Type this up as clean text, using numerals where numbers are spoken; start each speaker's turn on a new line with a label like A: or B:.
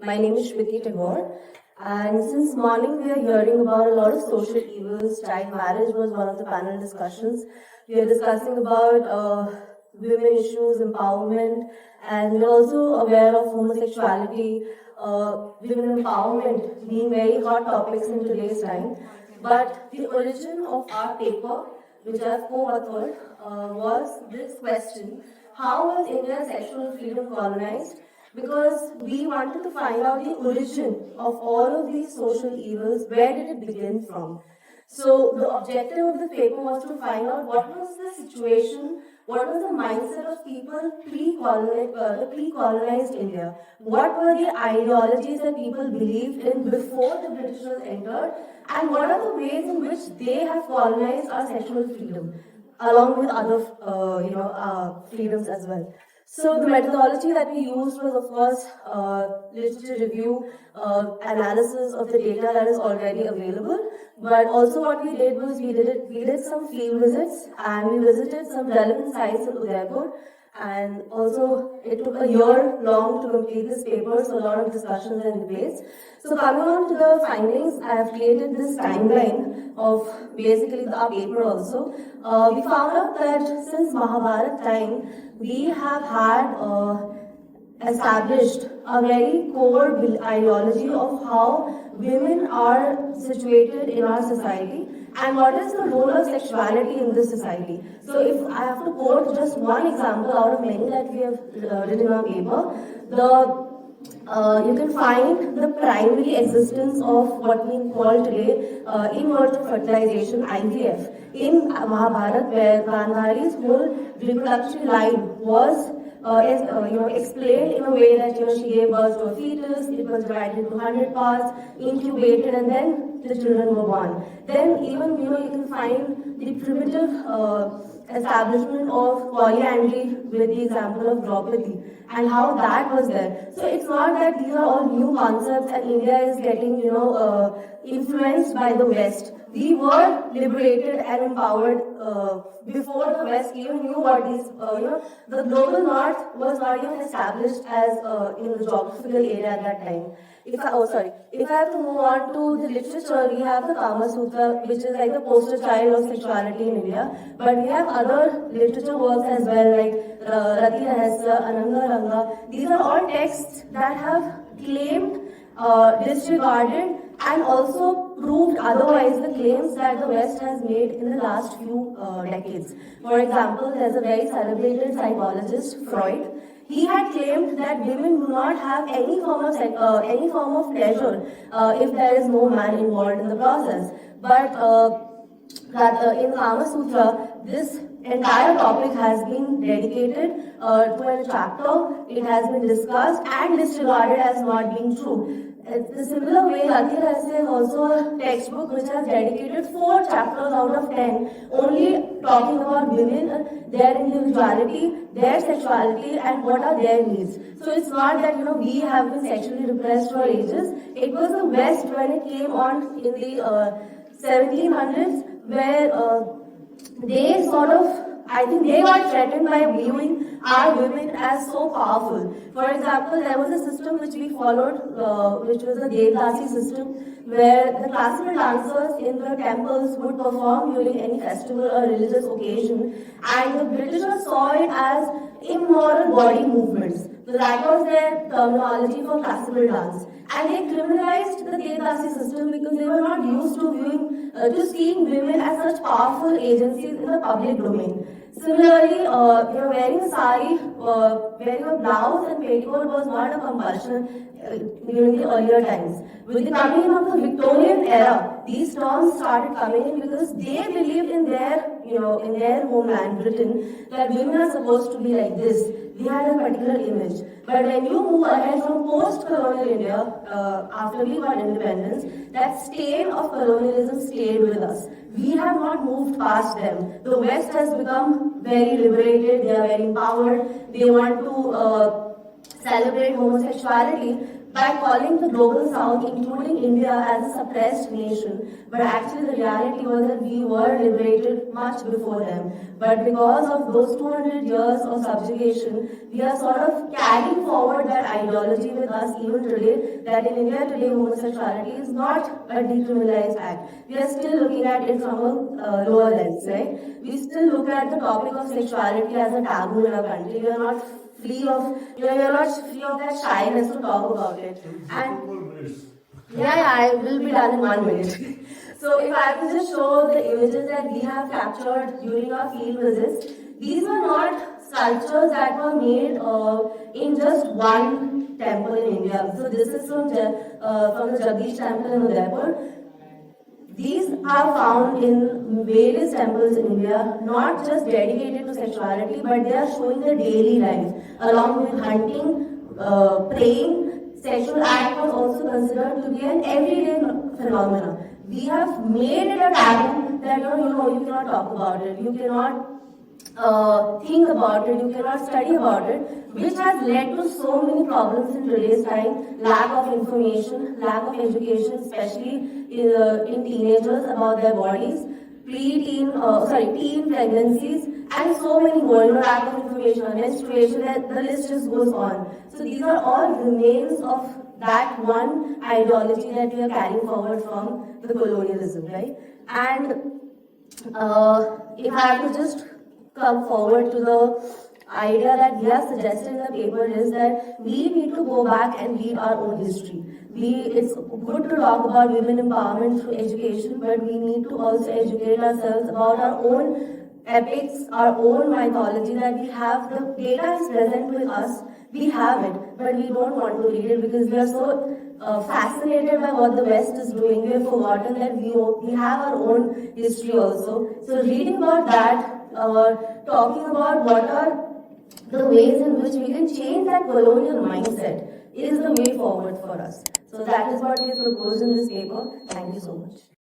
A: My name is Shviti Tagore, and since morning we are hearing about a lot of social evils. Child marriage was one of the panel discussions. We are discussing about women issues, empowerment, and we're also aware of homosexuality, women empowerment being very hot topics in today's time. But the origin of our paper, which I've co-authored, was this question: how was India's sexual freedom colonized? Because we wanted to find out the origin of all of these social evils. Where did it begin from? So the objective of the paper was to find out what was the situation, what was the mindset of people pre-colonized India, what were the ideologies that people believed in before the Britishers entered, and what are the ways in which they have colonized our sexual freedom, along with other freedoms as well. So the methodology that we used was, of course, literature review, analysis of the data that is already available. But also what we did was we did some field visits, and we visited some relevant sites in Udaipur. And also it took a year long to complete this paper, so a lot of discussions and debates. So coming on to the findings, I have created this timeline of basically our paper also. We found out that since Mahabharata time, we have had established a very core ideology of how women are situated in our society and what is the role of sexuality in this society. So if I have to quote just one example out of many that we have written in our paper, you can find the primary existence of what we call today in-vitro fertilization, IVF, in Mahabharata, where Gandhari's whole reproductive line was explained in a way that she gave birth to a fetus, it was divided into 100 parts, incubated, and then the children were born. Then even you can find the primitive establishment of polyandry with the example of Draupadi and how that was there. So it's not that these are all new concepts and India is getting influenced by the West. We were liberated and empowered before the West even knew what these, the global North was not even established as in the geographical area at that time. If I have to move on to the literature, we have the Kama Sutra, which is like the poster child of sexuality in India. But we have other literature works as well, like Rati Rahasya, Ananga Ranga. These are all texts that have claimed, disregarded, and also proved otherwise the claims that the West has made in the last few decades. For example, there's a very celebrated psychologist, Freud. He had claimed that women do not have any form of pleasure if there is no man involved in the process. But in Kama Sutra, this entire topic has been dedicated to a chapter. It has been discussed and disregarded as not being true. The similar way, Rati Rahasya is also a textbook which has dedicated 4 chapters out of 10 only talking about women, their individuality, their sexuality, and what are their needs. So it's not that we have been sexually repressed for ages. It was the West when it came on in the 1700s where they sort of, I think they got threatened by viewing our women as so powerful. For example, there was a system which we followed, which was the Decolonising system, where the classical dancers in the temples would perform during any festival or religious occasion, and the Britishers saw it as immoral body movements. So that was their terminology for classical dance. And they criminalized the Decolonising system because they were not used to seeing women as such powerful agencies in the public domain. Similarly, wearing a sari, wearing a blouse and petticoat was not a compulsion during the earlier times. With the coming in of the Victorian era, these terms started coming in because they believed in their homeland, Britain, that women are supposed to be like this. They had a particular image. But when you move ahead from post-colonial India, after we got independence, that stain of colonialism stayed with us. We have not moved past them. The West has become very liberated, they are very empowered, they want to celebrate homosexuality, by calling the global south, including India, as a suppressed nation. But actually the reality was that we were liberated much before them. But because of those 200 years of subjugation, we are sort of carrying forward that ideology with us even today, that in India today homosexuality is not a decriminalized act. We are still looking at it from a lower lens, right? We still look at the topic of sexuality as a taboo in our country. We are not free of, we are not free of that shyness to talk about it. And yeah, I will be done in 1 minute. So if I could just show the images that we have captured during our field visits, these were not sculptures that were made in just one temple in India. So this is from the Jagdish temple in Udaipur. These are found in various temples in India, not just dedicated to sexuality, but they are showing the daily life, along with hunting, praying. Sexual act was also considered to be an everyday phenomenon. We have made it a taboo that you cannot talk about it, you cannot think about it, you cannot study about it, which has led to so many problems in today's time. Lack of information, lack of education, especially in teenagers about their bodies, teen pregnancies, and so many more. Lack of information on menstruation, the list just goes on. So these are all remains of that one ideology that we are carrying forward from the colonialism, right? And if I have to just come forward to the idea that we are suggesting in the paper is that we need to go back and read our own history. It's good to talk about women empowerment through education, but we need to also educate ourselves about our own epics, our own mythology, that we have. The data is present with us, we have it, but we don't want to read it because we are so fascinated by what the West is doing. We have forgotten that we have our own history also. So reading about that, talking about what are the ways in which we can change that colonial mindset is the way forward for us. So that is what we have proposed in this paper. Thank you so much.